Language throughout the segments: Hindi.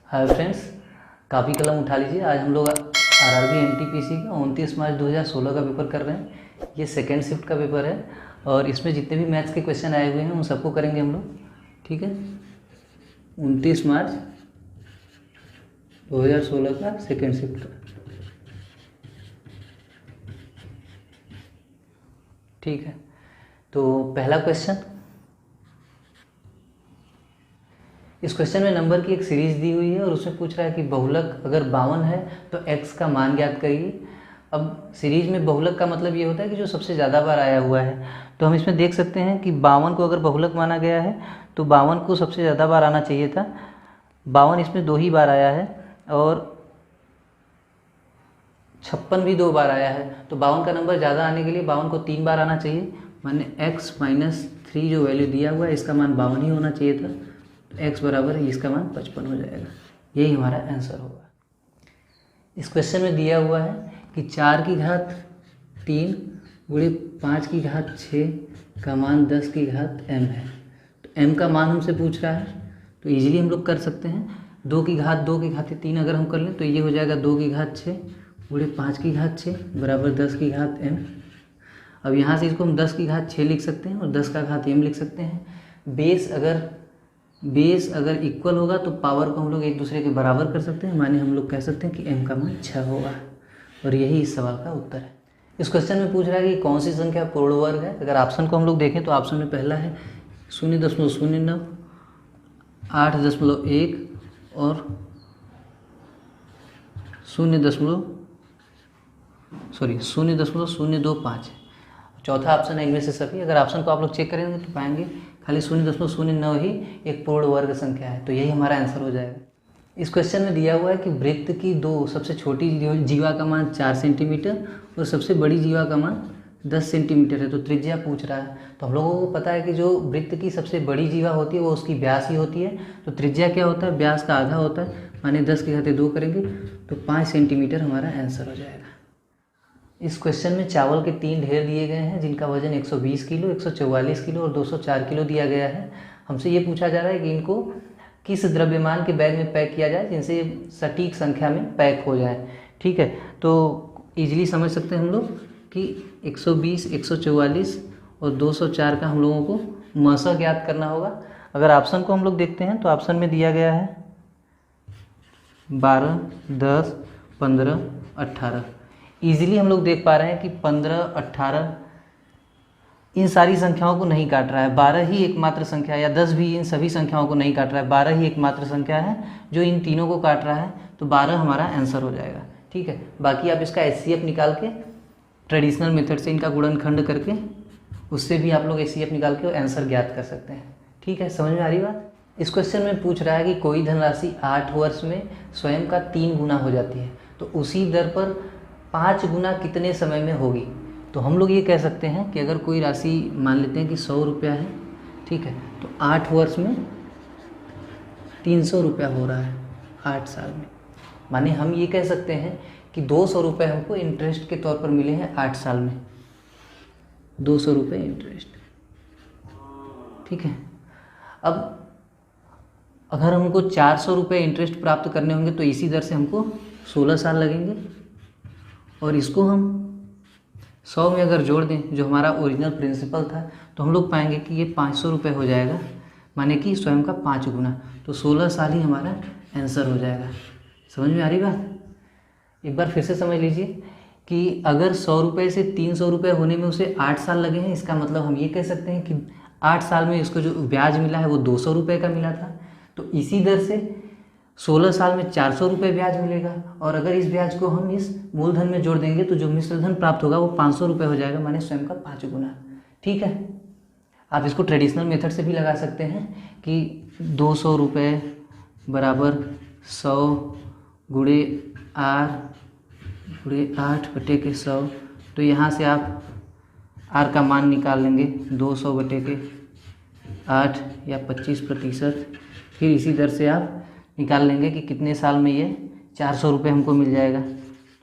हाय फ्रेंड्स, काफ़ी कलम उठा लीजिए। आज हम लोग आरआरबी एनटीपीसी का 29 मार्च 2016 का पेपर कर रहे हैं। ये सेकेंड शिफ्ट का पेपर है और इसमें जितने भी मैथ्स के क्वेश्चन आए हुए हैं उन सबको करेंगे हम लोग। ठीक है, 29 मार्च 2016 का सेकेंड शिफ्ट का। ठीक है, तो पहला क्वेश्चन, इस क्वेश्चन में नंबर की एक सीरीज दी हुई है और उसमें पूछ रहा है कि बहुलक अगर 52 है तो x का मान ज्ञात करिए। अब सीरीज में बहुलक का मतलब ये होता है कि जो सबसे ज़्यादा बार आया हुआ है। तो हम इसमें देख सकते हैं कि 52 को अगर बहुलक माना गया है तो 52 को सबसे ज़्यादा बार आना चाहिए था। 52 इसमें 2 ही बार आया है और 56 भी 2 बार आया है। तो 52 का नंबर ज़्यादा आने के लिए 52 को 3 बार आना चाहिए। माने x - 3 जो वैल्यू दिया हुआ है इसका मान 52 ही होना चाहिए था। तो x बराबर है, इसका मान 55 हो जाएगा। यही हमारा आंसर होगा। इस क्वेश्चन में दिया हुआ है कि 4 की घात 3 गुणे 5 की घात 6 का मान 10 की घात m है। तो m का मान हमसे पूछ रहा है, तो इजीली हम लोग कर सकते हैं। 2 की घात 3 अगर हम कर लें तो ये हो जाएगा 2 की घात 6 गुणे 5 की घात 6 बराबर 10 की घात m। अब यहाँ से इसको हम 10 की घात 6 लिख सकते हैं और 10 का घात m लिख सकते हैं। बेस अगर इक्वल होगा तो पावर को हम लोग एक दूसरे के बराबर कर सकते हैं। माने हम लोग कह सकते हैं कि m का मान 6 होगा और यही इस सवाल का उत्तर है। इस क्वेश्चन में पूछ रहा है कि कौन सी संख्या पूर्ण वर्ग है। अगर ऑप्शन को हम लोग देखें तो ऑप्शन में पहला है 0.09, 8.1 और 0.025। चौथा ऑप्शन है इनमें से सभी। अगर ऑप्शन को आप लोग चेक करेंगे तो पाएंगे खाली 0.09 ही एक पूर्ण वर्ग संख्या है। तो यही हमारा आंसर हो जाएगा। इस क्वेश्चन में दिया हुआ है कि वृत्त की 2 सबसे छोटी जीवा का मान 4 सेंटीमीटर और सबसे बड़ी जीवा का मान 10 सेंटीमीटर है। तो त्रिज्या पूछ रहा है। तो हम लोगों को पता है कि जो वृत्त की सबसे बड़ी जीवा होती है वो उसकी व्यास ही होती है। तो त्रिज्या क्या होता है, व्यास का आधा होता है। माने 10 की घात 2 करेंगे तो 5 सेंटीमीटर हमारा आंसर हो जाएगा। इस क्वेश्चन में चावल के 3 ढेर दिए गए हैं जिनका वजन 120 किलो, 144 किलो और 204 किलो दिया गया है। हमसे ये पूछा जा रहा है कि इनको किस द्रव्यमान के बैग में पैक किया जाए जिनसे सटीक संख्या में पैक हो जाए। ठीक है, तो इजीली समझ सकते हैं हम लोग कि 120, 144 और 204 का हम लोगों को मासा ज्ञात करना होगा। अगर ऑप्शन को हम लोग देखते हैं तो ऑप्शन में दिया गया है 12, 10, 15, 18। ईजिली हम लोग देख पा रहे हैं कि 15, 18 इन सारी संख्याओं को नहीं काट रहा है। 12 ही एकमात्र संख्या, या 10 भी इन सभी संख्याओं को नहीं काट रहा है। 12 ही एकमात्र संख्या है जो इन तीनों को काट रहा है। तो 12 हमारा आंसर हो जाएगा। ठीक है, बाकी आप इसका HCF निकाल के ट्रेडिशनल मेथड से इनका गुणनखंड करके उससे भी आप लोग HCF निकाल के आंसर ज्ञात कर सकते हैं। ठीक है, समझ में आ रही बात। इस क्वेश्चन में पूछ रहा है कि कोई धनराशि 8 वर्ष में स्वयं का 3 गुना हो जाती है तो उसी दर पर 5 गुना कितने समय में होगी। तो हम लोग ये कह सकते हैं कि अगर कोई राशि मान लेते हैं कि 100 रुपया है, ठीक है, तो 8 वर्ष में 300 रुपया हो रहा है 8 साल में। माने हम ये कह सकते हैं कि 200 रुपये हमको इंटरेस्ट के तौर पर मिले हैं 8 साल में। 200 रुपये इंटरेस्ट। ठीक है, अब अगर हमको 400 रुपये इंटरेस्ट प्राप्त करने होंगे तो इसी दर से हमको 16 साल लगेंगे। और इसको हम 100 में अगर जोड़ दें जो हमारा ओरिजिनल प्रिंसिपल था तो हम लोग पाएंगे कि ये 500 रुपये हो जाएगा। माने कि स्वयं का 5 गुना। तो 16 साल ही हमारा आंसर हो जाएगा। समझ में आ रही बात। एक बार फिर से समझ लीजिए कि अगर 100 रुपये से 300 रुपये होने में उसे 8 साल लगे हैं, इसका मतलब हम ये कह सकते हैं कि 8 साल में इसको जो ब्याज मिला है वो 200 रुपये का मिला था। तो इसी दर से 16 साल में 400 रुपये ब्याज मिलेगा। और अगर इस ब्याज को हम इस मूलधन में जोड़ देंगे तो जो मिश्रधन प्राप्त होगा वो 500 रुपये हो जाएगा। माने स्वयं का 5 गुना। ठीक है, आप इसको ट्रेडिशनल मेथड से भी लगा सकते हैं कि 200 रुपये बराबर 100 गुणे R गुणे 8/100। तो यहाँ से आप R का मान निकाल लेंगे 200/8 या 25%। फिर इसी दर से आप निकाल लेंगे कि कितने साल में ये 400 रुपये हमको मिल जाएगा।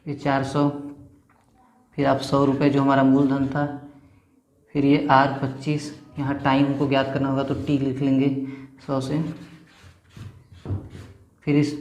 ये 400, फिर आप 100 रुपये जो हमारा मूलधन था, फिर ये R 25, यहाँ टाइम हमको ज्ञात करना होगा तो T लिख लेंगे 100 से। फिर इस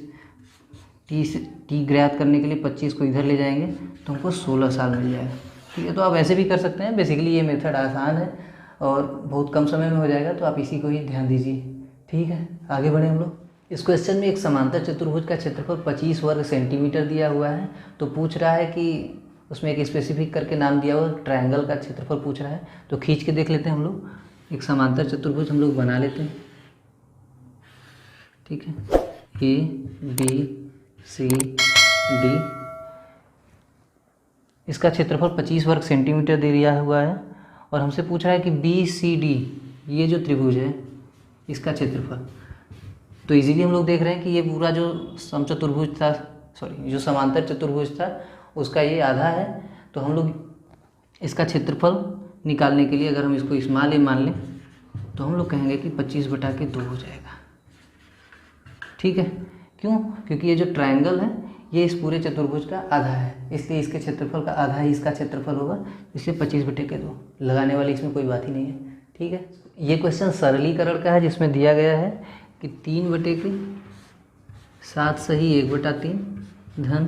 टी ज्ञात करने के लिए 25 को इधर ले जाएंगे तो हमको 16 साल मिल जाएगा। ठीक है, तो आप ऐसे भी कर सकते हैं। बेसिकली ये मेथड आसान है और बहुत कम समय में हो जाएगा, तो आप इसी को ही ध्यान दीजिए। ठीक है, आगे बढ़े हम लोग। इस क्वेश्चन में एक समांतर चतुर्भुज का क्षेत्रफल 25 वर्ग सेंटीमीटर दिया हुआ है। तो पूछ रहा है कि उसमें एक स्पेसिफिक करके नाम दिया हुआ ट्रायंगल का क्षेत्रफल पूछ रहा है। तो खींच के देख लेते हैं हम लोग। एक समांतर चतुर्भुज हम लोग बना लेते हैं। ठीक है, ए बी सी डी, इसका क्षेत्रफल 25 वर्ग सेंटीमीटर दे दिया हुआ है और हमसे पूछ रहा है कि बी सी डी, ये जो त्रिभुज है इसका क्षेत्रफल। तो इजीली हम लोग देख रहे हैं कि ये पूरा जो समचतुर्भुज था, सॉरी जो समांतर चतुर्भुज था उसका ये आधा है। तो हम लोग इसका क्षेत्रफल निकालने के लिए अगर हम इसको स्मॉल ए मान लें तो हम लोग कहेंगे कि 25/2 हो जाएगा। ठीक है, क्यों? क्योंकि ये जो ट्रायंगल है ये इस पूरे चतुर्भुज का आधा है, इसलिए इसके क्षेत्रफल का आधा ही इसका क्षेत्रफल होगा, इसलिए 25/2 लगाने वाली इसमें कोई बात ही नहीं है। ठीक है, ये क्वेश्चन सरलीकरण का है जिसमें दिया गया है कि 3/7 सही 1/3 धन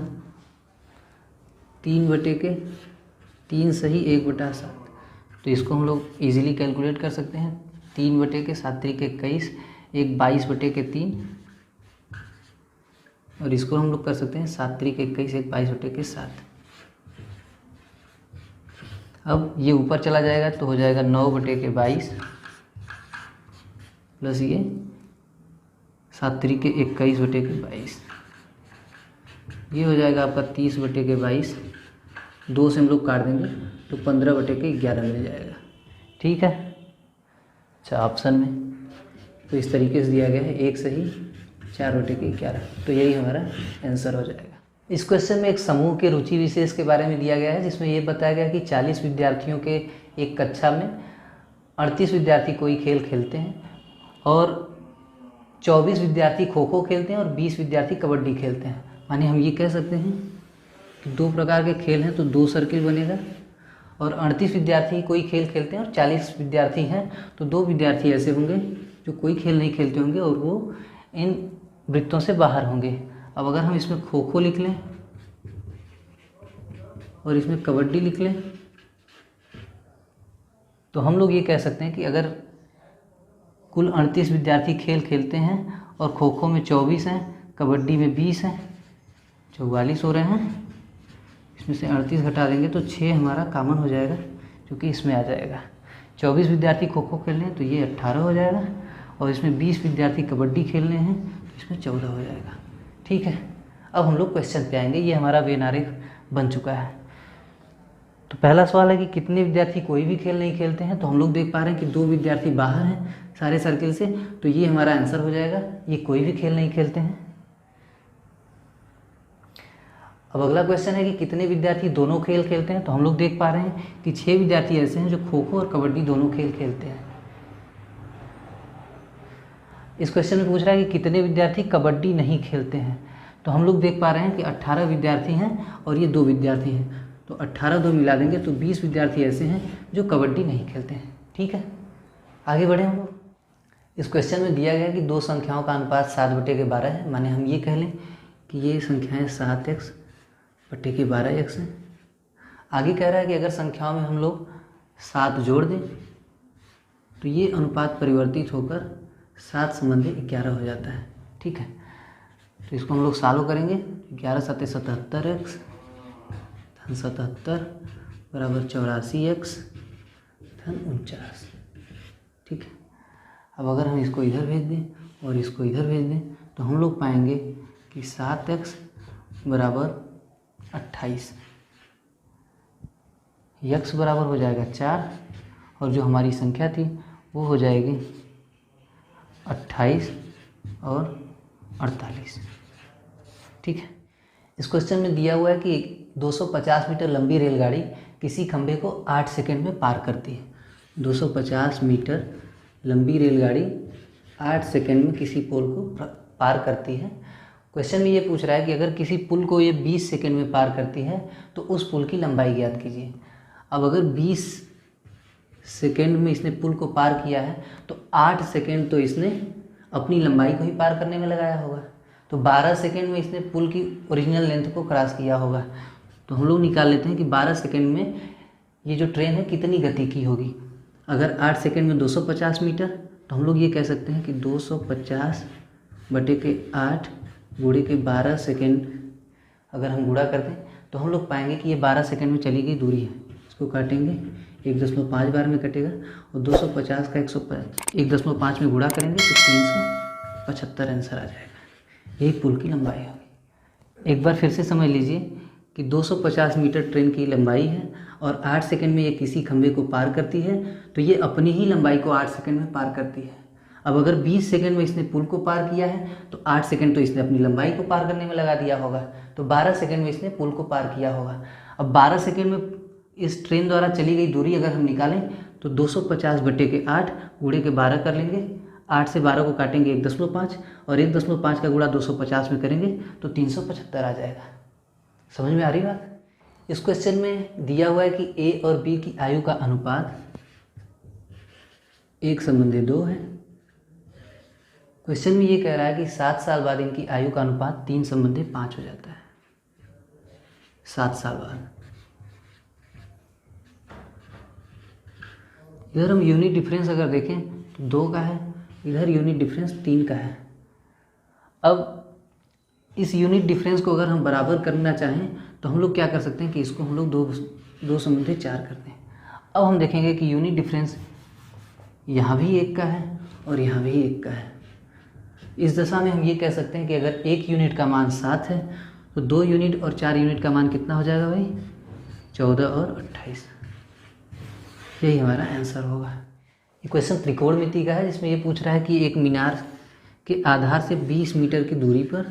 3/3 सही 1/7। तो इसको हम लोग इजीली कैलकुलेट कर सकते हैं। 3/7 × 21, एक 22/3 और इसको हम लोग कर सकते हैं 7 × 21, एक 22/7। अब ये ऊपर चला जाएगा तो हो जाएगा 9/22 प्लस ये 7 × 21/22, ये हो जाएगा आपका 30/22। 2 से हम लोग काट देंगे तो 15/11 मिल जाएगा। ठीक है, अच्छा ऑप्शन में तो इस तरीके से दिया गया है, 1 सही 4/11, तो यही हमारा आंसर हो जाएगा। इस क्वेश्चन में एक समूह के रुचि विशेष के बारे में दिया गया है जिसमें ये बताया गया कि 40 विद्यार्थियों के एक कक्षा में 38 विद्यार्थी कोई खेल खेलते हैं और 24 विद्यार्थी खो खो खेलते हैं और 20 विद्यार्थी कबड्डी खेलते हैं। माने हम ये कह सकते हैं कि 2 प्रकार के खेल हैं तो 2 सर्किल बनेगा और 38 विद्यार्थी कोई खेल खेलते हैं और 40 विद्यार्थी हैं तो 2 विद्यार्थी ऐसे होंगे जो कोई खेल नहीं खेलते होंगे और वो इन वृत्तों से बाहर होंगे। अब अगर हम इसमें खो खो लिख लें और इसमें कबड्डी लिख लें तो हम लोग ये कह सकते हैं कि अगर कुल 38 विद्यार्थी खेल खेलते हैं और खो खो में 24 हैं, कबड्डी में 20 हैं, 44 हो रहे हैं। इसमें से 38 घटा देंगे तो 6 हमारा कॉमन हो जाएगा जो कि इसमें आ जाएगा। 24 विद्यार्थी खो खो खेलने हैं तो ये 18 हो जाएगा और इसमें 20 विद्यार्थी कबड्डी खेलने हैं तो इसमें 14 हो जाएगा। ठीक है, अब हम लोग क्वेश्चन पे आएंगे। ये हमारा वेन आरेख बन चुका है। तो पहला सवाल है कि कितने विद्यार्थी कोई भी खेल नहीं खेलते हैं। तो हम लोग देख पा रहे हैं कि 2 विद्यार्थी बाहर हैं सारे सर्किल से, तो ये हमारा आंसर हो जाएगा, ये कोई भी खेल नहीं खेलते हैं। अब अगला क्वेश्चन है कि कितने विद्यार्थी दोनों खेल खेलते हैं। तो हम लोग देख पा रहे हैं कि 6 विद्यार्थी ऐसे हैं जो खो खो और कबड्डी दोनों खेल खेलते हैं। इस क्वेश्चन में पूछ रहा है कि कितने विद्यार्थी कबड्डी नहीं खेलते हैं। तो हम लोग देख पा रहे हैं कि 18 विद्यार्थी हैं और ये 2 विद्यार्थी हैं, तो 18 2 मिला देंगे तो 20 विद्यार्थी ऐसे हैं जो कबड्डी नहीं खेलते हैं। ठीक है, आगे बढ़े हम लोग। इस क्वेश्चन में दिया गया कि 2 संख्याओं का अनुपात 7/12 है। माने हम ये कह लें कि ये संख्याएं 7x/12x हैं। आगे कह रहा है कि अगर संख्याओं में हम लोग 7 जोड़ दें तो ये अनुपात परिवर्तित होकर 7 संबंधी 11 हो जाता है। ठीक है, तो इसको हम लोग सॉल्व करेंगे। 11 × 7 = 77x धन 77 बराबर 84x धन 49। ठीक है, अब अगर हम इसको इधर भेज दें और इसको इधर भेज दें तो हम लोग पाएंगे कि 7x बराबर 28, x बराबर हो जाएगा 4 और जो हमारी संख्या थी वो हो जाएगी 28 और 48। ठीक है, इस क्वेश्चन में दिया हुआ है कि 250 मीटर लंबी रेलगाड़ी किसी खंभे को 8 सेकंड में पार करती है। 250 मीटर लंबी रेलगाड़ी 8 सेकंड में किसी पोल को पार करती है। क्वेश्चन में ये पूछ रहा है कि अगर किसी पुल को ये 20 सेकंड में पार करती है तो उस पुल की लंबाई ज्ञात कीजिए। अब अगर 20 सेकंड में इसने पुल को पार किया है तो 8 सेकंड तो इसने अपनी लंबाई को ही पार करने में लगाया होगा। तो 12 सेकेंड में इसने पुल की ओरिजिनल लेंथ को क्रॉस किया होगा। तो हम लोग निकाल लेते हैं कि 12 सेकेंड में ये जो ट्रेन है कितनी गति की होगी। अगर 8 सेकेंड में 250 मीटर, तो हम लोग ये कह सकते हैं कि 250 बटे के 8 गुणे के 12 सेकेंड अगर हम गुणा कर दें तो हम लोग पाएंगे कि ये 12 सेकेंड में चली गई दूरी है। इसको काटेंगे 1.5 बार में कटेगा और 250 का 1.5 में गुणा करेंगे तो 375 आंसर आ जाएगा। यही पुल की लंबाई होगी। एक बार फिर से समझ लीजिए कि 250 मीटर ट्रेन की लंबाई है और 8 सेकेंड में ये किसी खंभे को पार करती है, तो ये अपनी ही लंबाई को 8 सेकेंड में पार करती है। अब अगर 20 सेकेंड में इसने पुल को पार किया है तो 8 सेकेंड तो इसने अपनी लंबाई को पार करने में लगा दिया होगा, तो 12 सेकेंड में इसने पुल को पार किया होगा। अब 12 सेकेंड में इस ट्रेन द्वारा चली गई दूरी अगर हम निकालें तो 250 बटे के 8 गुणे के 12 कर लेंगे। 8 से 12 को काटेंगे 1.5 और 1.5 का गुणा 250 में करेंगे तो 375 आ जाएगा। समझ में आ रही बात? इस क्वेश्चन में दिया हुआ है कि ए और बी की आयु का अनुपात 1:2 है। क्वेश्चन में ये कह रहा है कि 7 साल बाद इनकी आयु का अनुपात 3:5 हो जाता है। 7 साल बाद इधर हम यूनिट डिफरेंस अगर देखें तो 2 का है, इधर यूनिट डिफरेंस 3 का है। अब इस यूनिट डिफरेंस को अगर हम बराबर करना चाहें तो हम लोग क्या कर सकते हैं कि इसको हम लोग 2/4 करते हैं। अब हम देखेंगे कि यूनिट डिफरेंस यहाँ भी 1 का है और यहाँ भी 1 का है। इस दशा में हम ये कह सकते हैं कि अगर 1 यूनिट का मान 7 है तो 2 यूनिट और 4 यूनिट का मान कितना हो जाएगा भाई? 14 और 28। यही हमारा आंसर होगा। ये क्वेश्चन त्रिकोणमिति का है, जिसमें ये पूछ रहा है कि एक मीनार के आधार से 20 मीटर की दूरी पर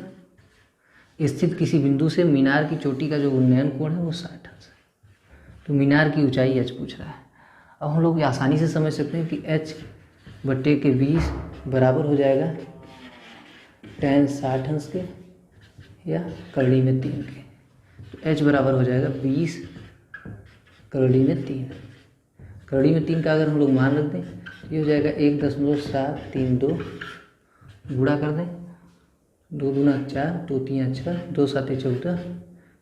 स्थित किसी बिंदु से मीनार की चोटी का जो उन्नयन कोण है वो 60 अंश है। तो मीनार की ऊंचाई h पूछ रहा है। अब हम लोग आसानी से समझ सकते हैं कि h बटे के 20 बराबर हो जाएगा tan 60 अंश के या करड़ी में 3 के। तो h बराबर हो जाएगा 20 करड़ी में 3। करड़ी में 3 का अगर हम लोग मान रख दें ये हो जाएगा 1.732 गुणा कर दें 2 दूना 4 2 3 6 2 7 14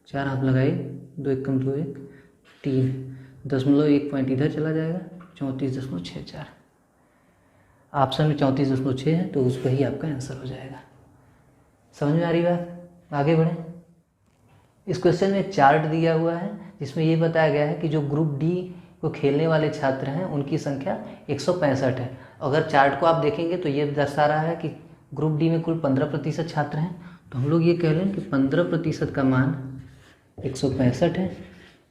4 हाथ लगाए 2 एकम 2 1 3 1 पॉइंट इधर चला जाएगा 34.64। ऑप्शन में 34.6 है तो उस पर ही आपका आंसर हो जाएगा। समझ में आ रही बात? आगे बढ़ें। इस क्वेश्चन में चार्ट दिया हुआ है जिसमें ये बताया गया है कि जो ग्रुप डी को खेलने वाले छात्र हैं उनकी संख्या 165 है। अगर चार्ट को आप देखेंगे तो ये दर्शा रहा है कि ग्रुप डी में कुल 15% छात्र हैं, तो हम लोग ये कह लें कि 15% का मान 165 है।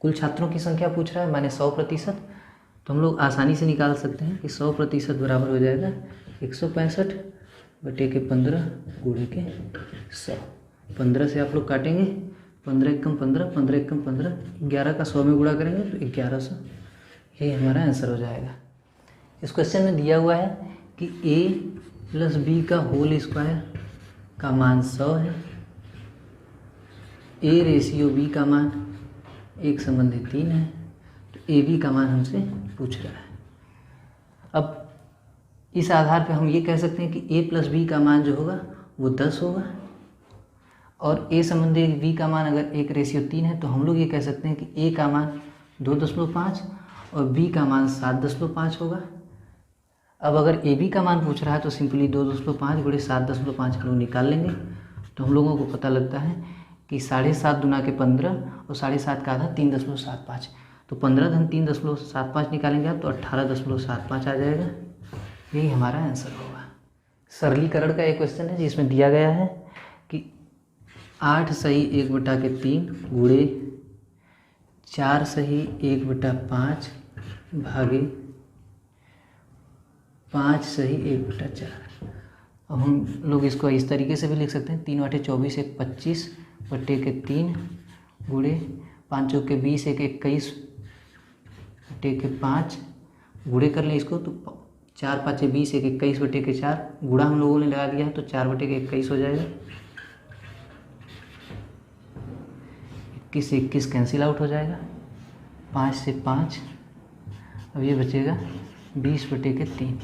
कुल छात्रों की संख्या पूछ रहा है माने 100%, तो हम लोग आसानी से निकाल सकते हैं कि 100% बराबर हो जाएगा 165 बटे के 15 गुणे के 100। 15 से आप लोग काटेंगे 15 एकम 15 15 एकम 15 11 का 100 में गुणा करेंगे तो 1100। यही हमारा आंसर हो जाएगा। इस क्वेश्चन में दिया हुआ है कि a प्लस बी का होल स्क्वायर का मान 100 है। a रेशियो b का मान 1:3 है। तो ए बी का मान हमसे पूछ रहा है। अब इस आधार पर हम ये कह सकते हैं कि a प्लस बी का मान जो होगा वो 10 होगा और a संबंधी b का मान अगर 1:3 है तो हम लोग ये कह सकते हैं कि a का मान 2.5 और b का मान 7.5 होगा। अब अगर ए बी का मान पूछ रहा है तो सिंपली 2.5 गुणे 7.5 हम लोग निकाल लेंगे। तो हम लोगों को पता लगता है कि 7.5 दूना के 15 और 7.5 का आधा 3.75। तो 15 धन 3.75 निकालेंगे आप तो 18.75 आ जाएगा। यही हमारा आंसर होगा। सरलीकरण का एक क्वेश्चन है जिसमें दिया गया है कि 8 सही 1/3 गुणे 4 सही 1/5 भागे 5 सही 1/4। अब हम लोग इसको इस तरीके से भी लिख सकते हैं 3 × 8 = 24 1 25 बटे के 3 गुणे 5 × 20 1 21 बटे के 5 गुणे कर लें इसको तो 4 × 5 = 20 1 21 बटे के 4 गुणा हम लोगों ने लगा दिया है तो 4 बटे के 21 हो जाएगा। 21 से 21 कैंसिल आउट हो जाएगा। 5 से 5 अब ये बचेगा 20 बटे के 3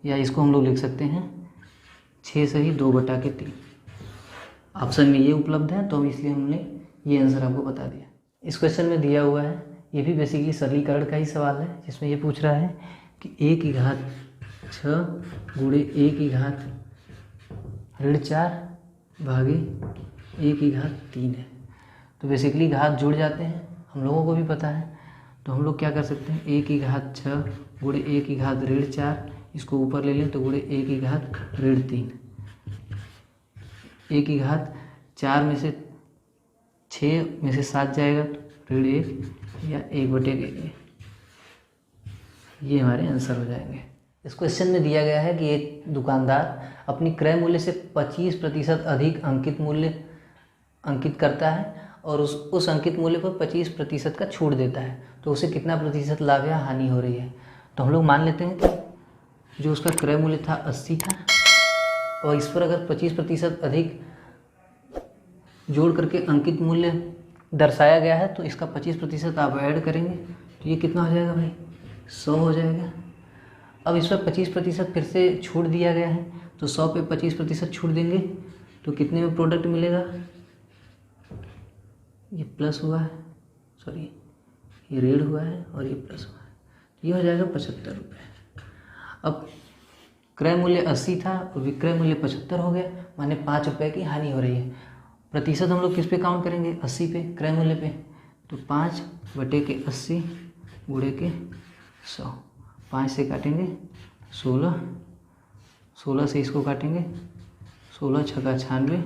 या इसको हम लोग लिख सकते हैं 6 सही 2/3। ऑप्शन में ये उपलब्ध है, तो इसलिए हमने ये आंसर आपको बता दिया। इस क्वेश्चन में दिया हुआ है, ये भी बेसिकली सरलीकरण का ही सवाल है, जिसमें ये पूछ रहा है कि 1/6 गुणे 1/4 भागे 1/3 है। तो बेसिकली घात जुड़ जाते हैं, हम लोगों को भी पता है। तो हम लोग क्या कर सकते हैं, 1/6 गुणे 1/4, इसको ऊपर ले लें तो गुणे 1/3। 1/4 में से 6 में से 7 जाएगा तो ऋण 1 या 1/1। ये हमारे आंसर हो जाएंगे। इस क्वेश्चन में दिया गया है कि एक दुकानदार अपनी क्रय मूल्य से 25% अधिक अंकित करता है और उस अंकित मूल्य पर 25% का छूट देता है, तो उसे कितना प्रतिशत लाभ या हानि हो रही है। तो हम लोग मान लेते हैं कि जो उसका क्रय मूल्य था 80 था, और इस पर अगर 25% अधिक जोड़ करके अंकित मूल्य दर्शाया गया है, तो इसका 25% आप ऐड करेंगे तो ये कितना हो जाएगा भाई, 100 हो जाएगा। अब इस पर 25% फिर से छूट दिया गया है, तो 100 पे 25% छूट देंगे तो कितने में प्रोडक्ट मिलेगा, ये प्लस हुआ है, सॉरी ये ऋण हुआ है और ये प्लस हुआ है, तो ये हो जाएगा 75 रुपये। अब क्रय मूल्य 80 था और विक्रय मूल्य 75 हो गया, माने 5 रुपये की हानि हो रही है। प्रतिशत हम लोग किस पे काउंट करेंगे, 80 पे, क्रय मूल्य पे। तो 5/80 गुणे के 100, 5 से काटेंगे 16, 16 से इसको काटेंगे 16 छक्का 96,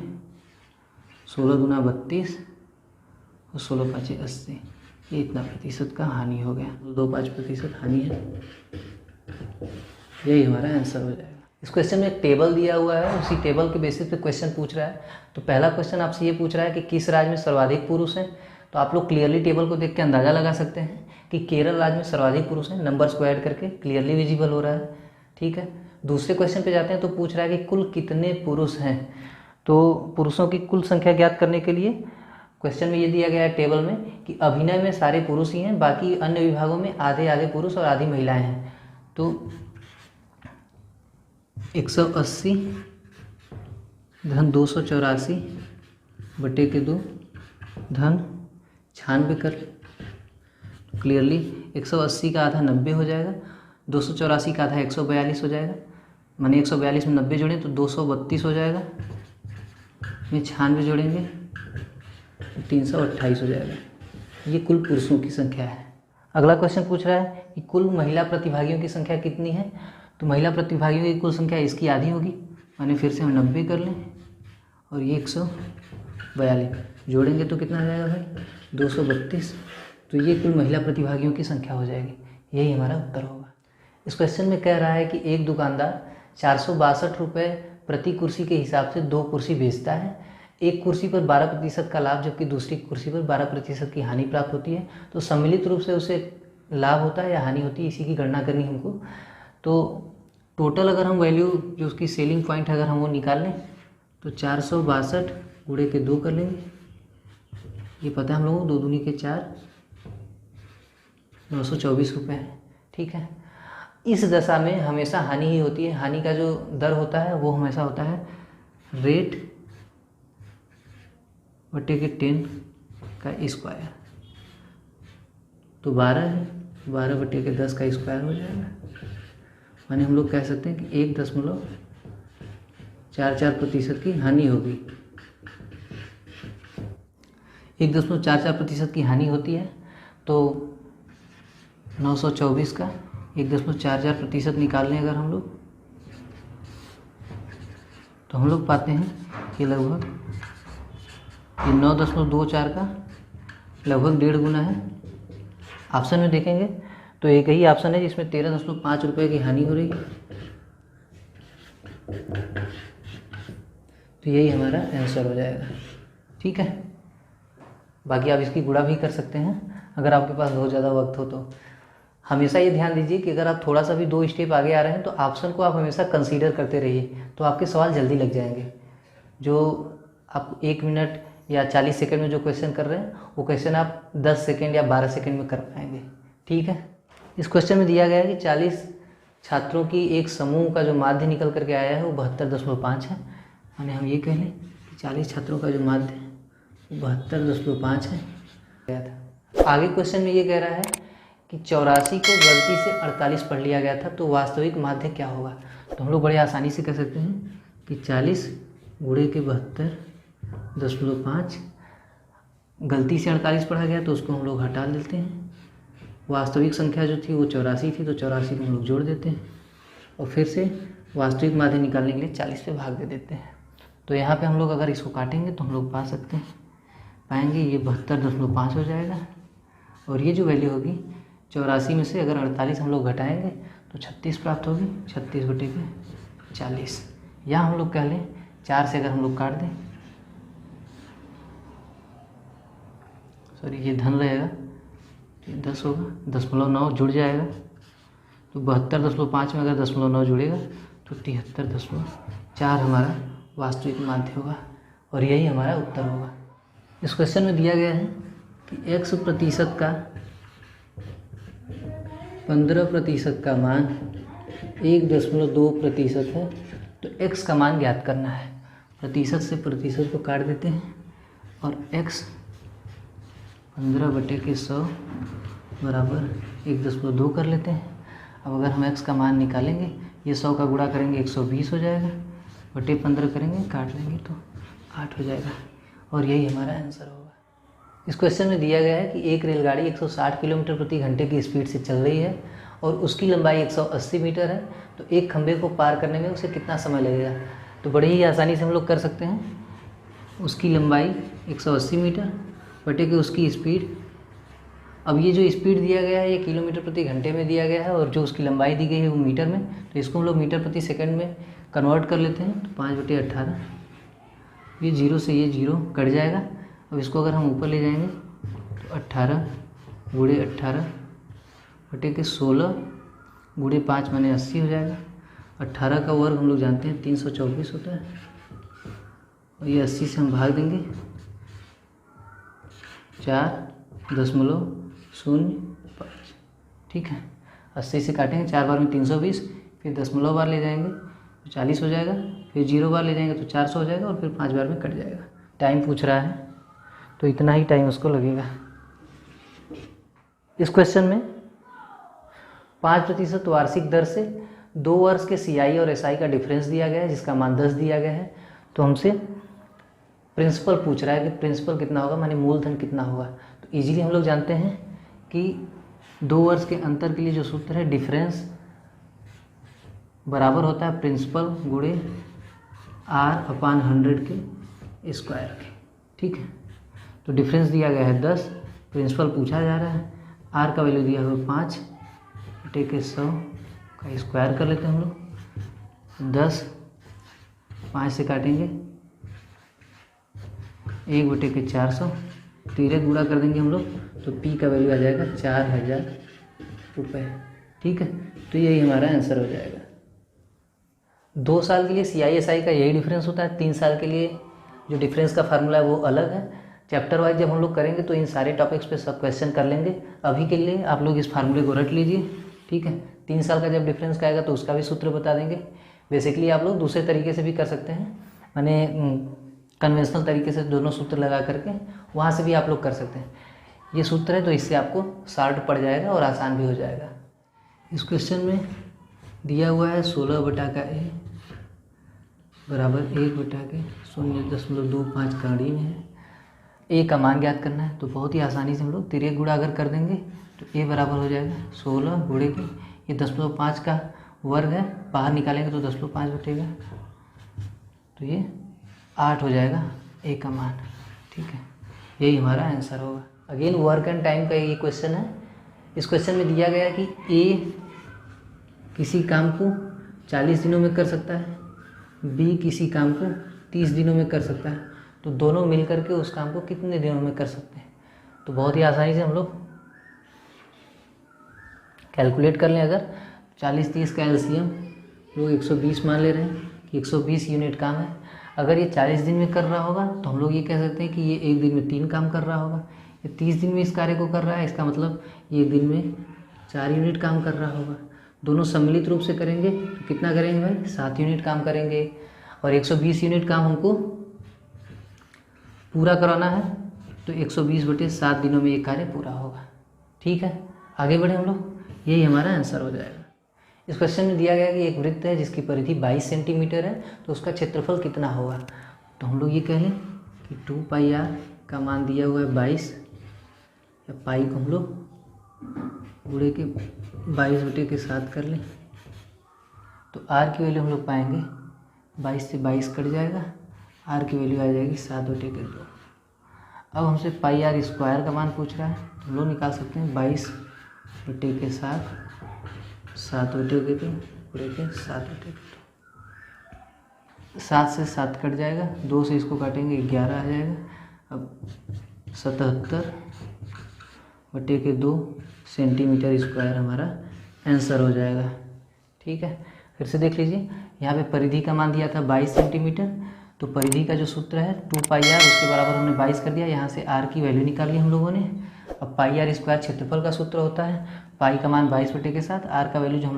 16 दूना 32 और 16 पाँचे 80। ये इतना प्रतिशत का हानि हो गया, 2-5% हानि है। यही हमारा आंसर हो जाएगा। इस क्वेश्चन में एक टेबल दिया हुआ है, उसी टेबल के बेसिस पे क्वेश्चन पूछ रहा है। तो पहला क्वेश्चन आपसे ये पूछ रहा है कि किस राज्य में सर्वाधिक पुरुष हैं। तो आप लोग क्लियरली टेबल को देख के अंदाज़ा लगा सकते हैं कि केरल राज्य में सर्वाधिक पुरुष हैं, नंबर्स को ऐड करके क्लियरली विजिबल हो रहा है। ठीक है, दूसरे क्वेश्चन पे जाते हैं। तो पूछ रहा है कि कुल कितने पुरुष हैं। तो पुरुषों की कुल संख्या ज्ञात करने के लिए क्वेश्चन में ये दिया गया है टेबल में कि अभिनय में सारे पुरुष ही हैं, बाकी अन्य विभागों में आधे आधे पुरुष और आधी महिलाएं हैं। तो 180 धन 284/2 धन 96 कर। क्लियरली 180 का आधा 90 हो जाएगा, 284 का आधा 142 हो जाएगा, माने 142 में 90 जोड़ें तो 232 हो जाएगा, में 96 जोड़ेंगे तो 328 हो जाएगा। ये कुल पुरुषों की संख्या है। अगला क्वेश्चन पूछ रहा है कि कुल महिला प्रतिभागियों की संख्या कितनी है। तो महिला प्रतिभागियों की कुल संख्या इसकी आधी होगी, माने फिर से हम 90 कर लें और ये 142 जोड़ेंगे तो कितना आ जाएगा भाई, 232। तो ये कुल महिला प्रतिभागियों की संख्या हो जाएगी। यही हमारा उत्तर होगा। इस क्वेश्चन में कह रहा है कि एक दुकानदार 462 रुपये प्रति कुर्सी के हिसाब से 2 कुर्सी बेचता है। एक कुर्सी पर 12% का लाभ, जबकि दूसरी कुर्सी पर 12% की हानि प्राप्त होती है। तो सम्मिलित रूप से उसे लाभ होता है या हानि होती है, इसी की गणना करनी हमको। तो टोटल अगर हम वैल्यू जो उसकी सेलिंग पॉइंट है अगर हम वो निकाल लें तो 462 गुणे के 2 कर लेंगे। ये पता है हम लोगों को, 2 दूनी के 4, 924 रुपये है। ठीक है, इस दशा में हमेशा हानि ही होती है। हानि का जो दर होता है वो हमेशा होता है रेट बटे के 10 का स्क्वायर। तो 12 है, 12/10 का स्क्वायर हो जाएगा। माने हम लोग कह सकते हैं कि 1.44% की हानि होगी। 1.44% की हानि होती है। तो 924 का 1.44% निकाल लें अगर हम लोग, तो हम लोग पाते हैं कि लगभग ये 9.24 का लगभग 1.5 गुना है। ऑप्शन में देखेंगे तो एक ही ऑप्शन है जिसमें 13.5 रुपये की हानि हो रही है। तो यही हमारा आंसर हो जाएगा। ठीक है, बाकी आप इसकी गुणा भी कर सकते हैं अगर आपके पास बहुत ज़्यादा वक्त हो तो। हमेशा ये ध्यान दीजिए कि अगर आप थोड़ा सा भी 2 स्टेप आगे आ रहे हैं तो ऑप्शन को आप हमेशा कंसीडर करते रहिए, तो आपके सवाल जल्दी लग जाएंगे। जो आप 1 मिनट या 40 सेकंड में जो क्वेश्चन कर रहे हैं वो क्वेश्चन आप 10 सेकंड या 12 सेकंड में कर पाएंगे। ठीक है, इस क्वेश्चन में दिया गया है कि छात्रों की एक समूह का जो माध्य निकल करके आया है वो 72.5 है। यानी हम ये कह लें कि 40 छात्रों का जो माध्य है वो 72.5 है। गया था। आगे क्वेश्चन में ये कह रहा है कि 84 को गलती से 48 पढ़ लिया गया था, तो वास्तविक माध्य क्या होगा। तो हम लोग बड़े आसानी से कह सकते हैं कि 40 गुणे के 72.5, गलती से 48 पढ़ा गया तो उसको हम लोग हटा देते हैं। वास्तविक संख्या जो थी वो 84 थी, तो 84 को हम लोग जोड़ देते हैं और फिर से वास्तविक माध्य निकालने के लिए 40 पे भाग दे देते हैं। तो यहाँ पे हम लोग अगर इसको काटेंगे तो हम लोग पाएंगे ये 72.5 हो जाएगा। और ये जो वैल्यू होगी 84 में से अगर 48 हम लोग घटाएंगे तो 36 प्राप्त होगी, 36/40। या हम लोग कह लें 4 से अगर हम लोग काट दें, सॉरी ये धन रहेगा, 10 होगा, 0.9 जुड़ जाएगा। तो 72.5 में अगर 0.9 जुड़ेगा तो 73.4 हमारा वास्तविक माध्य होगा और यही हमारा उत्तर होगा। इस क्वेश्चन में दिया गया है कि x प्रतिशत का 15% का मान 1.2% है, तो x का मान ज्ञात करना है। प्रतिशत से प्रतिशत को काट देते हैं और x 15/100 बराबर 1.2 कर लेते हैं। अब अगर हम x का मान निकालेंगे, ये 100 का गुणा करेंगे 120 हो जाएगा, बटे 15 करेंगे, काट लेंगे तो 8 हो जाएगा और यही हमारा आंसर होगा। इस क्वेश्चन में दिया गया है कि एक रेलगाड़ी 160 किलोमीटर प्रति घंटे की स्पीड से चल रही है और उसकी लंबाई 180 मीटर है, तो एक खंभे को पार करने में उसे कितना समय लगेगा। तो बड़े ही आसानी से हम लोग कर सकते हैं, उसकी लंबाई 180 मीटर बटे के उसकी स्पीड। अब ये जो स्पीड दिया गया है ये किलोमीटर प्रति घंटे में दिया गया है और जो उसकी लंबाई दी गई है वो मीटर में, तो इसको हम लोग मीटर प्रति सेकंड में कन्वर्ट कर लेते हैं। तो 5/18, ये 0 से ये 0 कट जाएगा। अब इसको अगर हम ऊपर ले जाएंगे तो 18 गुणे 18 बटे के 16 गुणे 5 माने 80 हो जाएगा। 18 का वर्ग हम लोग जानते हैं 324 होता है और ये 80 से हम भाग देंगे 4.05। ठीक है, 80 से काटेंगे, 4 बार में 320, फिर 0 बार ले जाएंगे तो 40 हो जाएगा, फिर 0 बार ले जाएंगे तो 400 हो जाएगा और फिर 5 बार में कट जाएगा। टाइम पूछ रहा है तो इतना ही टाइम उसको लगेगा। इस क्वेश्चन में 5% वार्षिक दर से 2 वर्ष के CI और SI का डिफरेंस दिया गया है जिसका मान 10 दिया गया है। तो हमसे प्रिंसिपल पूछ रहा है कि प्रिंसिपल कितना होगा, माने मूलधन कितना होगा। तो इजीली हम लोग जानते हैं कि 2 वर्ष के अंतर के लिए जो सूत्र है डिफरेंस बराबर होता है प्रिंसिपल गुणे R/100 के स्क्वायर के। ठीक है, तो डिफरेंस दिया गया है 10, प्रिंसिपल पूछा जा रहा है, R का वैल्यू दिया हुआ 5 बटे के 100 का स्क्वायर कर लेते हैं हम लोग। 10 5 से काटेंगे 1/400, तिरक गुणा कर देंगे हम लोग तो P का वैल्यू आ जाएगा 4000 रुपये। ठीक है, तो यही हमारा आंसर हो जाएगा। 2 साल के लिए CI SI का यही डिफरेंस होता है। 3 साल के लिए जो डिफरेंस का फार्मूला है वो अलग है। चैप्टर वाइज जब हम लोग करेंगे तो इन सारे टॉपिक्स पे सब क्वेश्चन कर लेंगे। अभी के लिए आप लोग इस फार्मूले को रट लीजिए। ठीक है, 3 साल का जब डिफरेंस का आएगा तो उसका भी सूत्र बता देंगे। बेसिकली आप लोग दूसरे तरीके से भी कर सकते हैं, माने कन्वेंशनल तरीके से दोनों सूत्र लगा करके वहाँ से भी आप लोग कर सकते हैं। ये सूत्र है तो इससे आपको शार्ट पड़ जाएगा और आसान भी हो जाएगा। इस क्वेश्चन में दिया हुआ है 16/A बराबर 1/0.25 कड़ी में है। A का मान ज्ञात करना है, तो बहुत ही आसानी से हम लोग तिरक गुणा अगर कर देंगे तो A बराबर हो जाएगा 16 गुणे के ये 10.5 का वर्ग है, बाहर निकालेंगे तो 10.5 बटेगा, तो ये 8 हो जाएगा A का मान। ठीक है, यही हमारा आंसर होगा। अगेन वर्क एंड टाइम का ये क्वेश्चन है। इस क्वेश्चन में दिया गया कि A किसी काम को 40 दिनों में कर सकता है, B किसी काम को 30 दिनों में कर सकता है, तो दोनों मिलकर के उस काम को कितने दिनों में कर सकते हैं। तो बहुत ही आसानी से हम लोग कैलकुलेट कर लें। अगर 40-30 का एलसीएम लोग 120 मान ले रहे हैं कि 120 यूनिट काम है। अगर ये 40 दिन में कर रहा होगा तो हम लोग ये कह सकते हैं कि ये एक दिन में 3 काम कर रहा होगा। ये 30 दिन में इस कार्य को कर रहा है, इसका मतलब ये दिन में 4 यूनिट काम कर रहा होगा। दोनों सम्मिलित रूप से करेंगे तो कितना करेंगे भाई, 7 यूनिट काम करेंगे। और 120 यूनिट काम हमको पूरा कराना है, तो 120/7 दिनों में ये कार्य पूरा होगा। ठीक है, आगे बढ़े हम लोग, यही हमारा आंसर हो जाएगा। इस क्वेश्चन में दिया गया कि एक वृत्त है जिसकी परिधि 22 सेंटीमीटर है, तो उसका क्षेत्रफल कितना होगा। तो हम लोग ये कहें कि 2πr का मान दिया हुआ है 22, या पाई को हम लोग गुणे के 22/7 कर लें, तो r की वैल्यू हम लोग पाएंगे 22 से 22 कट जाएगा, r की वैल्यू आ जाएगी 7/2। अब हमसे πr² का मान पूछ रहा है, तो हम लोग निकाल सकते हैं 22/7, 7/2 पूरे के 7/2। 7 से 7 कट जाएगा, 2 से इसको काटेंगे 11 आ जाएगा। अब 77/2 सेंटीमीटर स्क्वायर हमारा आंसर हो जाएगा। ठीक है, फिर से देख लीजिए, यहाँ पे परिधि का मान दिया था 22 सेंटीमीटर, तो परिधि का जो सूत्र है 2πr, उसके बराबर हमने 22 कर दिया, यहाँ से r की वैल्यू निकाली हम लोगों ने। अब πr² क्षेत्रफल का सूत्र होता है, पाई का मान 22/7, r का वैल्यू जो हम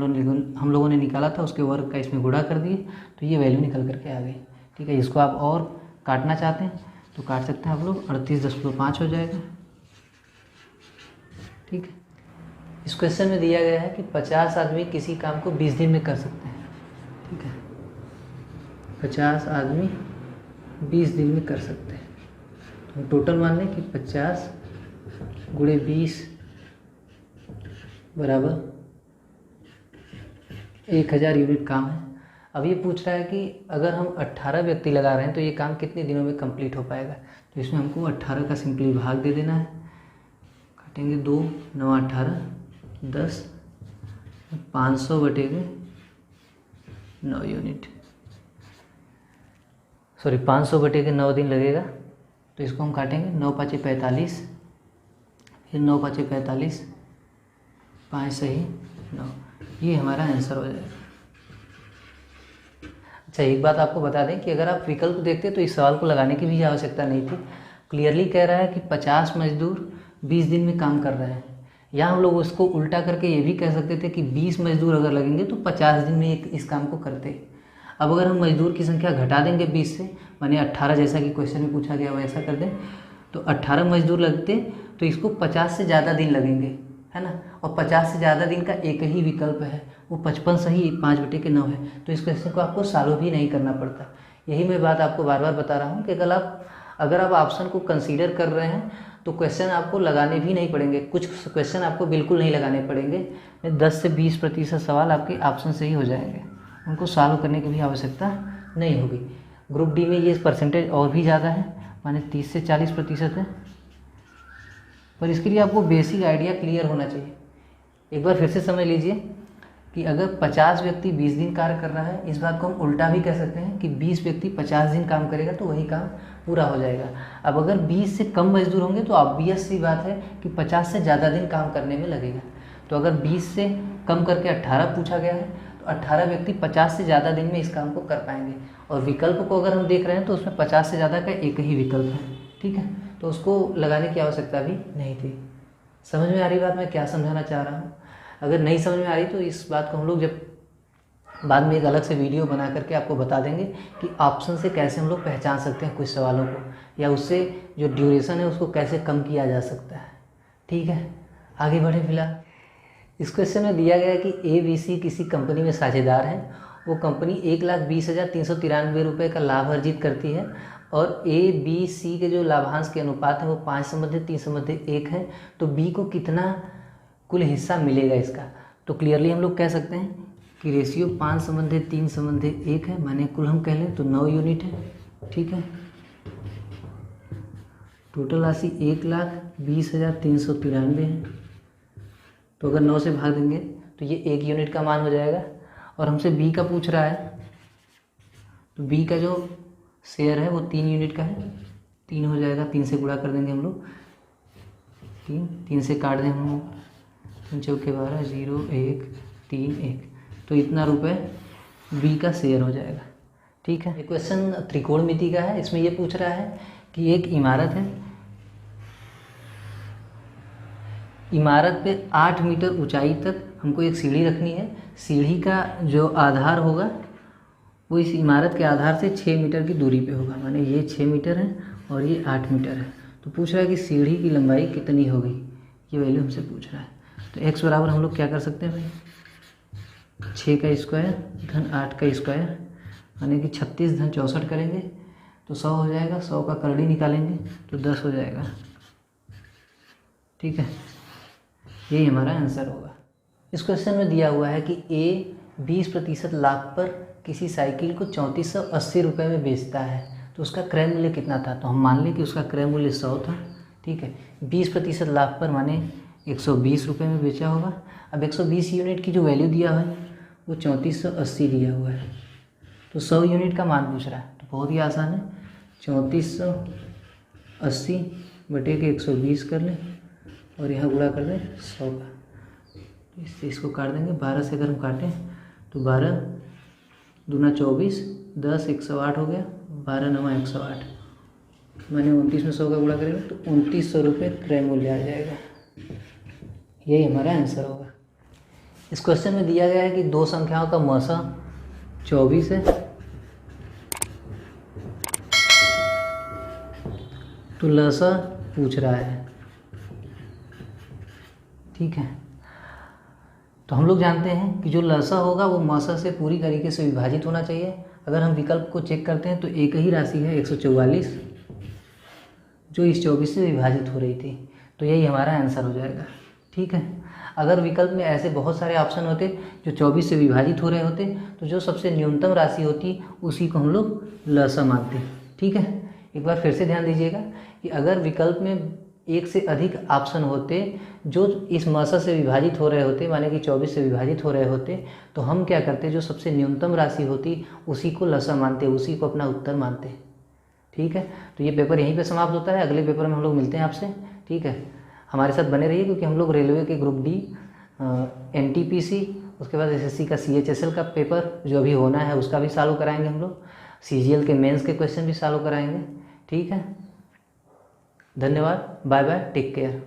लोगों ने निकाला था उसके वर्ग का इसमें गुणा कर दिए, तो ये वैल्यू निकल करके आ गई। ठीक है, इसको आप और काटना चाहते हैं तो काट सकते हैं आप लोग, 38.5 हो जाएगा। ठीक है, इस क्वेश्चन में दिया गया है कि 50 आदमी किसी काम को 20 दिन में कर सकते हैं। ठीक है, 50 आदमी 20 दिन में कर सकते हैं, तो टोटल मान लें कि 50 गुणे 20 बराबर 1000 यूनिट काम है। अब ये पूछ रहा है कि अगर हम 18 व्यक्ति लगा रहे हैं तो ये काम कितने दिनों में कंप्लीट हो पाएगा। तो इसमें हमको 18 का सिंपली भाग दे देना है, काटेंगे 2, 9 18 10, 500/9 यूनिट, सॉरी 500/9 दिन लगेगा। तो इसको हम काटेंगे 9 5 45, फिर 9 5 45, 5 सही 9, ये हमारा आंसर हो जाएगा। अच्छा, एक बात आपको बता दें कि अगर आप विकल्प देखते तो इस सवाल को लगाने की भी आवश्यकता नहीं थी। क्लियरली कह रहा है कि 50 मजदूर 20 दिन में काम कर रहे हैं, या हम लोग उसको उल्टा करके ये भी कह सकते थे कि 20 मजदूर अगर लगेंगे तो 50 दिन में इस काम को करते। अब अगर हम मजदूर की संख्या घटा देंगे 20 से, माने 18 जैसा कि क्वेश्चन में पूछा गया वैसा कर दें, तो 18 मजदूर लगते तो इसको 50 से ज़्यादा दिन लगेंगे, है ना। और 50 से ज़्यादा दिन का एक ही विकल्प है, वो 55 सही 5/9 है। तो इस क्वेश्चन को आपको सॉल्व भी नहीं करना पड़ता। यही मैं बात आपको बार बार बता रहा हूँ कि अगर आप ऑप्शन को कंसीडर कर रहे हैं तो क्वेश्चन आपको लगाने भी नहीं पड़ेंगे, कुछ क्वेश्चन आपको बिल्कुल नहीं लगाने पड़ेंगे। 10 से 20% सवाल आपके ऑप्शन से ही हो जाएंगे, उनको सॉल्व करने की भी आवश्यकता नहीं होगी। ग्रुप डी में ये परसेंटेज और भी ज़्यादा है, माने 30 से 40% है, पर इसके लिए आपको बेसिक आइडिया क्लियर होना चाहिए। एक बार फिर से समझ लीजिए कि अगर 50 व्यक्ति 20 दिन कार्य कर रहा है, इस बात को हम उल्टा भी कह सकते हैं कि 20 व्यक्ति 50 दिन काम करेगा तो वही काम पूरा हो जाएगा। अब अगर 20 से कम मजदूर होंगे तो ऑब्वियस सी बात है कि 50 से ज़्यादा दिन काम करने में लगेगा। तो अगर 20 से कम करके 18 पूछा गया है तो 18 व्यक्ति 50 से ज़्यादा दिन में इस काम को कर पाएंगे। और विकल्प को अगर हम देख रहे हैं तो उसमें 50 से ज़्यादा का एक ही विकल्प है, ठीक है, तो उसको लगाने की आवश्यकता भी नहीं थी। समझ में आ रही बात मैं क्या समझाना चाह रहा हूँ? अगर नहीं समझ में आ रही तो इस बात को हम लोग जब बाद में एक अलग से वीडियो बना करके आपको बता देंगे कि ऑप्शन से कैसे हम लोग पहचान सकते हैं कुछ सवालों को, या उससे जो ड्यूरेशन है उसको कैसे कम किया जा सकता है। ठीक है, आगे बढ़े। फिलहाल इस क्वेश्चन में दिया गया है कि ABC किसी कंपनी में साझेदार है। वो कंपनी 1,20,393 रुपये का लाभ अर्जित करती है और ABC के जो लाभांश के अनुपात है वो 5:3:1 है। तो B को कितना कुल हिस्सा मिलेगा इसका? तो क्लियरली हम लोग कह सकते हैं कि रेशियो 5:3:1 है, माने कुल हम कह लें तो 9 यूनिट है। ठीक है, टोटल राशि 1,20,393 है। तो अगर 9 से भाग देंगे तो ये 1 यूनिट का मान हो जाएगा। और हमसे B का पूछ रहा है, तो B का जो शेयर है वो 3 यूनिट का है, 3 हो जाएगा, 3 से गुणा कर देंगे हम लोग, 3 से काट दें हम लोग, 3 चौके 12, 0 1 3 1, तो इतना रुपए B का शेयर हो जाएगा। ठीक है, ये क्वेश्चन त्रिकोणमिति का है। इसमें ये पूछ रहा है कि एक इमारत है, इमारत पे 8 मीटर ऊंचाई तक हमको एक सीढ़ी रखनी है। सीढ़ी का जो आधार होगा वो इस इमारत के आधार से 6 मीटर की दूरी पे होगा, माने ये 6 मीटर है और ये 8 मीटर है। तो पूछ रहा है कि सीढ़ी की लंबाई कितनी होगी, ये वैल्यू हमसे पूछ रहा है। तो x बराबर हम लोग क्या कर सकते हैं भाई, 6 का स्क्वायर धन 8 का स्क्वायर, यानी कि 36 धन 64 करेंगे तो 100 हो जाएगा। 100 का करड़ी निकालेंगे तो 10 हो जाएगा। ठीक है, यही हमारा आंसर होगा। इस क्वेश्चन में दिया हुआ है कि A 20% लाभ पर किसी साइकिल को 3480 रुपये में बेचता है, तो उसका क्रय मूल्य कितना था। तो हम मान लें कि उसका क्रय मूल्य 100 था। ठीक है, 20% लाभ पर माने 120 रुपये में बेचा होगा। अब 120 यूनिट की जो वैल्यू दिया है वो 3480 दिया हुआ है, तो 100 यूनिट का मान पूछ रहा है। तो बहुत ही आसान है, 3480 बटे के 120 कर लें और यहाँ गुणा कर दें 100 का। इससे इसको काट देंगे, 12 से अगर हम काटें तो 12 दूना 24, 10 108 हो गया, 12 9 108, मैंने 29 में 100 का गुणा करेंगे तो 2900 रुपये क्रय मूल्य आ जाएगा। यही हमारा आंसर होगा। इस क्वेश्चन में दिया गया है कि दो संख्याओं का मसा 24 है, तो लसा पूछ रहा है। ठीक है, तो हम लोग जानते हैं कि जो लसा होगा वो मसा से पूरी तरीके से विभाजित होना चाहिए। अगर हम विकल्प को चेक करते हैं तो एक ही राशि है 144 जो इस 24 से विभाजित हो रही थी, तो यही हमारा आंसर हो जाएगा। ठीक है, अगर विकल्प में ऐसे बहुत सारे ऑप्शन होते जो 24 से विभाजित हो रहे होते तो जो सबसे न्यूनतम राशि होती उसी को हम लोग लसा मानते। ठीक है, एक बार फिर से ध्यान दीजिएगा कि अगर विकल्प में एक से अधिक ऑप्शन होते जो इस मसा से विभाजित हो रहे होते, माने कि 24 से विभाजित हो रहे होते, तो हम क्या करते, जो सबसे न्यूनतम राशि होती उसी को लसा मानते, उसी को अपना उत्तर मानते। ठीक है, तो ये पेपर यहीं पे समाप्त होता है। अगले पेपर में हम लोग मिलते हैं आपसे। ठीक है, हमारे साथ बने रहिए, क्योंकि हम लोग रेलवे के ग्रुप डी, NTPC, उसके बाद SSC का CHSL का पेपर जो अभी होना है उसका भी सॉल्व कराएंगे हम लोग। CGL के मेंस के क्वेश्चन भी सॉल्व कराएंगे। ठीक है, धन्यवाद, बाय बाय, टेक केयर।